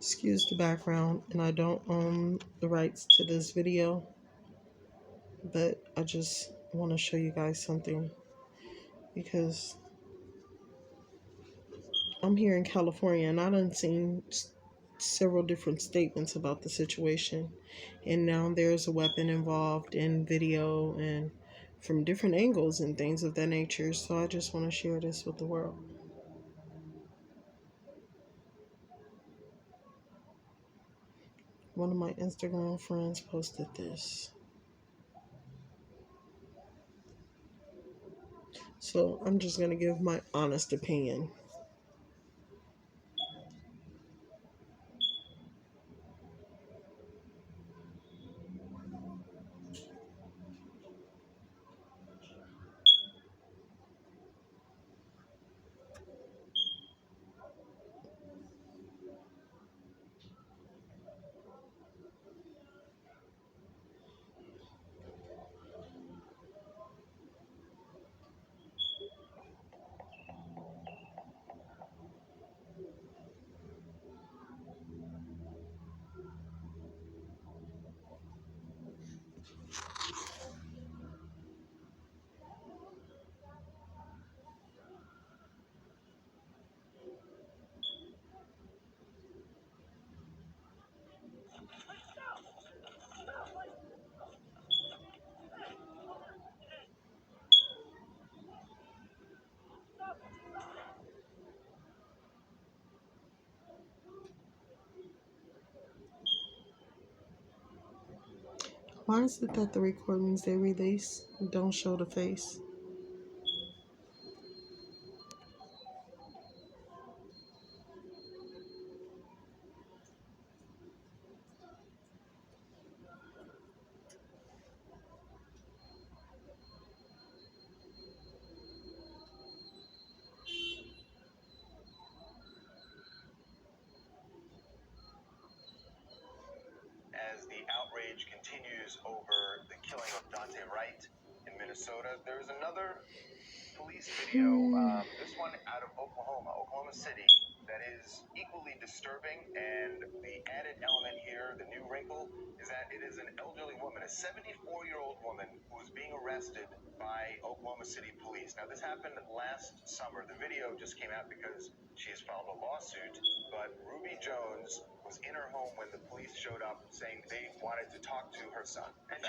Excuse the background, and I don't own the rights to this video, but I just want to show you guys something because I'm here in California and I done seen several different statements about the situation, and now there's a weapon involved in video and from different angles and things of that nature. So I just want to share this with the world. One of my Instagram friends posted this. So I'm just going to give my honest opinion. Why is it that the recordings they release don't show the face? As the outrage continues over the killing of Dante Wright in Minnesota, there's another police video, this one out of Oklahoma City, that is equally disturbing. And the added element here, the new wrinkle, is that it is an elderly woman, a 74-year-old woman, who is being arrested by Oklahoma City police. Now, this happened last summer. The video just came out because she has filed a lawsuit, but Ruby Jones was in her home when the police showed up saying they wanted to talk to her son. And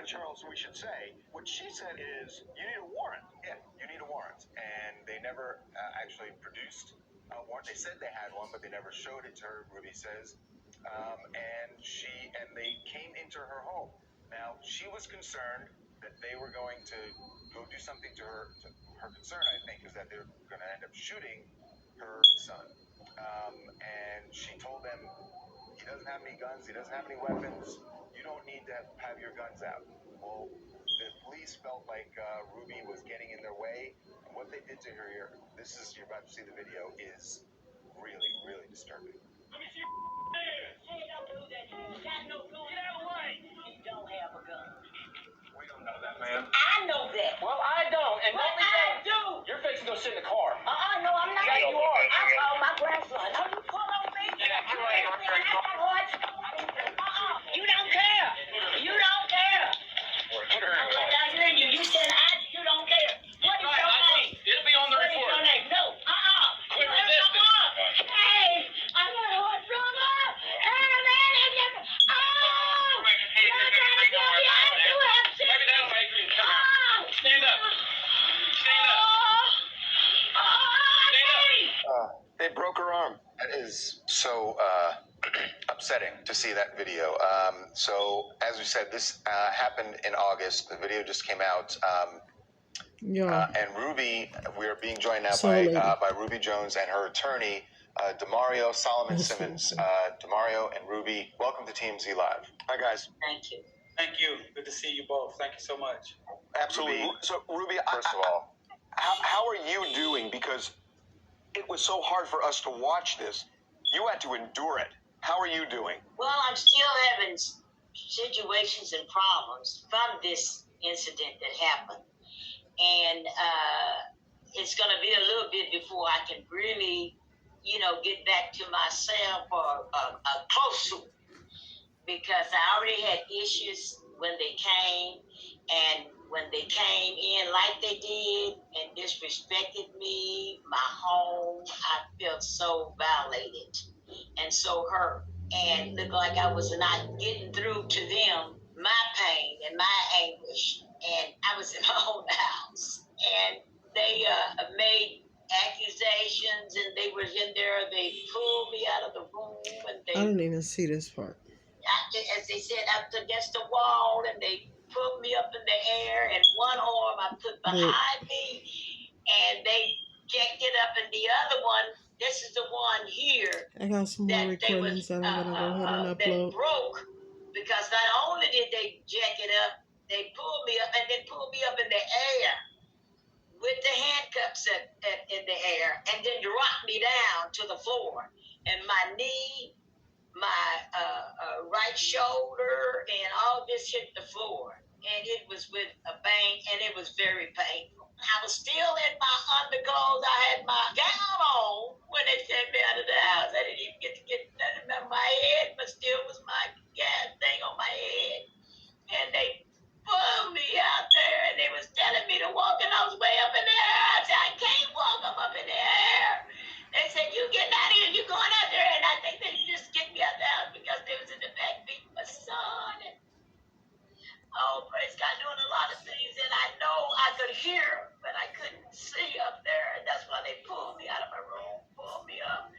Charles, we should say, what she said is, you need a warrant. Yeah, you need a warrant. And they never actually produced a warrant. They said they had one, but they never showed it to her, Ruby says. And they came into her home. Now, she was concerned that they were going to go do something to her. Her concern, I think, is that they're going to end up shooting her son. And she told them, he doesn't have any guns, he doesn't have any weapons, you don't need to have your guns out. Well, the police felt like Ruby was getting in their way, and what they did to her here, you're about to see the video, is really, really disturbing. Let me see your hands. You don't do that. You got no gun. Get out of the way. You don't have a gun. We don't know that, man. I know that. Well, I don't. And But I do. You're fixing to go sit in the car. No, I'm not. Yeah, you are. I call my grandson. No, you pull on me. Yeah, you're right. You don't care. You don't care. Put her in I'm the car. not hearing you. You said you don't care. What is your name? It'll be on the What is report. your name? No. Quit resisting. Hey, I got a hot brother. Hey, man, you're trying to kill me. I do have sense. Maybe that'll make you come out. Stand up. Stand up. They broke her arm. That is so upsetting to see that video. So, as we said, this happened in August. The video just came out. And Ruby, we are being joined now by Ruby Jones and her attorney, Demario Solomon Simmons. Demario and Ruby, welcome to TMZ Live. Hi, guys. Thank you. Thank you. Good to see you both. Thank you so much. Absolutely. So, Ruby, First of all, how are you doing? Because it was so hard for us to watch this. You had to endure it. How are you doing? Well, I'm still having situations and problems from this incident that happened. And it's going to be a little bit before I can really get back to my cell for a close swoop, because I already had issues when they came, and when they came in like they did and disrespected me, my home, I felt so violated and so hurt, and looked like I was not getting through to them my pain and my anguish. And I was in my own house, and they made accusations, and they were in there. They pulled me out of the room, and I didn't even see this part. as they said, up against the wall, and they put me up in the air, and one arm I put behind me, and they jacked it up, and the other one, this is the one here, I got some more recordings that I'm gonna go ahead and that upload. broke, because not only did they jack it up, they pulled me up, and they pulled me up in the air with the handcuffs in the air, and then dropped me down to the floor, and my knee, my right shoulder, and all this hit the floor, and it was with a bang, and it was very painful. I was still in my underclothes. I had my gown on when they sent me out of the house. I didn't even get to get nothing on my head, but still was my gas thing on my head. And they pulled me out there, and they was telling me to walk, and I was way up in the air. I said, I can't walk, I'm up in the air. They said, you getting out of here, you going out there. And I think they just get me out the house because they was in the back beating my son. And, oh, praise God, doing a lot of things. And I know I could hear, but I couldn't see up there. And that's why they pulled me out of my room, pulled me up.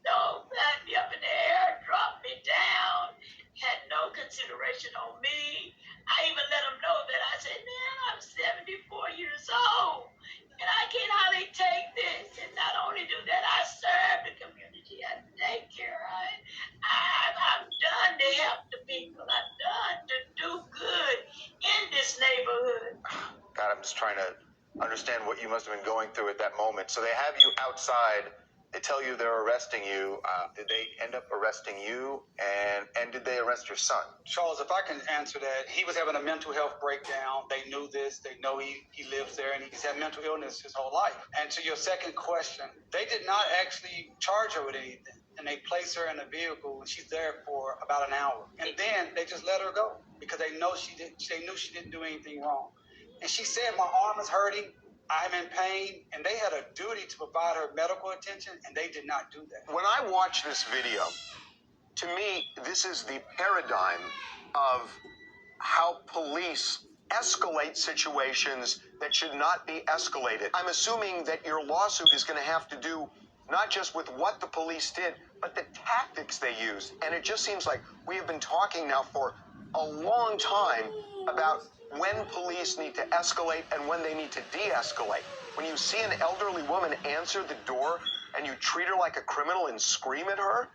So, had me up in the air, dropped me down, had no consideration on me. I even let them know that I said, man, I'm 74 years old, and I can hardly take this. And not only do that, I serve the community. I take care of it. I'm done to help the people. I'm done to do good in this neighborhood. God, I'm just trying to understand what you must have been going through at that moment. So they have you outside. They tell you they're arresting you. Did they end up arresting you? And did they arrest your son? Charles, if I can answer that, he was having a mental health breakdown. They knew this. They know he lives there, and he's had mental illness his whole life. And to your second question, they did not actually charge her with anything. And they placed her in a vehicle, and she's there for about an hour. And then they just let her go because they knew she didn't do anything wrong. And she said, my arm is hurting. I'm in pain, and they had a duty to provide her medical attention, and they did not do that. When I watch this video, to me, this is the paradigm of how police escalate situations that should not be escalated. I'm assuming that your lawsuit is going to have to do not just with what the police did, but the tactics they used. And it just seems like we have been talking now for a long time about when police need to escalate and when they need to de-escalate. When you see an elderly woman answer the door and you treat her like a criminal and scream at her,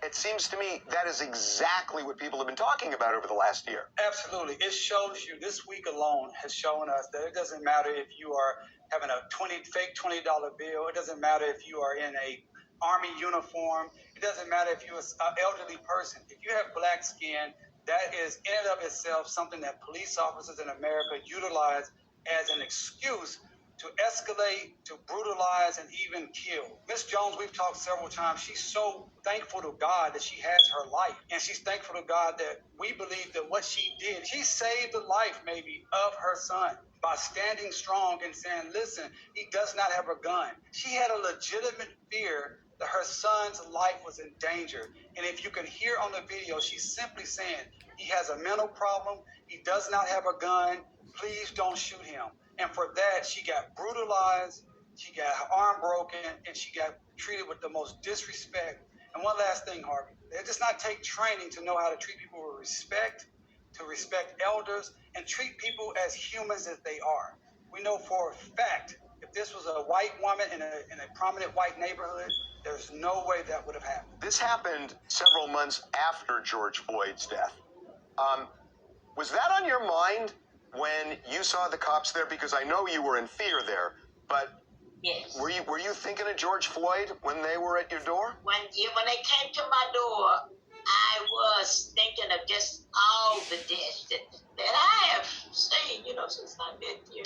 it seems to me that is exactly what people have been talking about over the last year. Absolutely. It shows you, this week alone has shown us that it doesn't matter if you are having a fake $20 bill. It doesn't matter if you are in a Army uniform. It doesn't matter if you're an elderly person. If you have black skin, that is in and of itself something that police officers in America utilize as an excuse to escalate, to brutalize, and even kill. Ms. Jones, we've talked several times. She's so thankful to God that she has her life. And she's thankful to God that we believe that what she did, she saved the life maybe of her son by standing strong and saying, listen, he does not have a gun. She had a legitimate fear that her son's life was in danger. And if you can hear on the video, she's simply saying, he has a mental problem. He does not have a gun. Please don't shoot him. And for that, she got brutalized. She got her arm broken, and she got treated with the most disrespect. And one last thing, Harvey, it does not take training to know how to treat people with respect, to respect elders, and treat people as humans as they are. We know for a fact, if this was a white woman in a prominent white neighborhood, there's no way that would have happened. This happened several months after George Floyd's death. Was that on your mind when you saw the cops there? Because I know you were in fear there, but Yes. were you thinking of George Floyd when they were at your door? When they came to my door, I was thinking of just all the deaths that I have seen, since I've been here.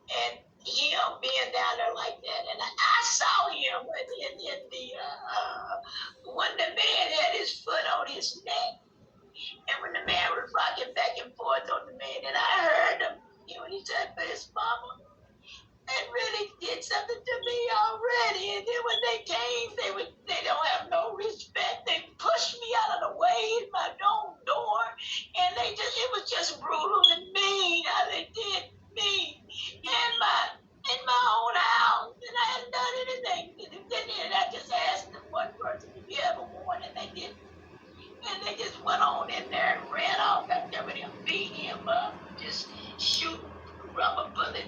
And him being down there like that. And I saw him in the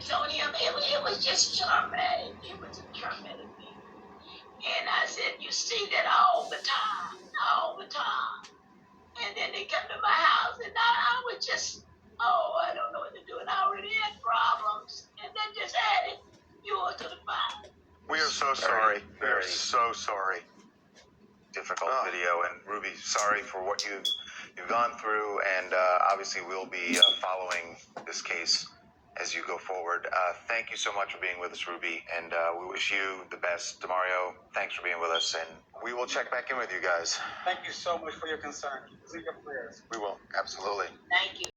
told him it was just traumatic. It was a traumatic thing. And I said, you see that all the time, all the time. And then they come to my house, and I was just, I don't know what to do. And I already had problems, and then just added yours to the fire. We are so sorry. We are very so sorry. difficult Oh. video. And Ruby, sorry for what you've gone through, and obviously we'll be following this case as you go forward. Thank you so much for being with us, Ruby, and we wish you the best. Demario, thanks for being with us, and we will check back in with you guys. Thank you so much for your concern. Keep us in your prayers. We will, absolutely. Thank you.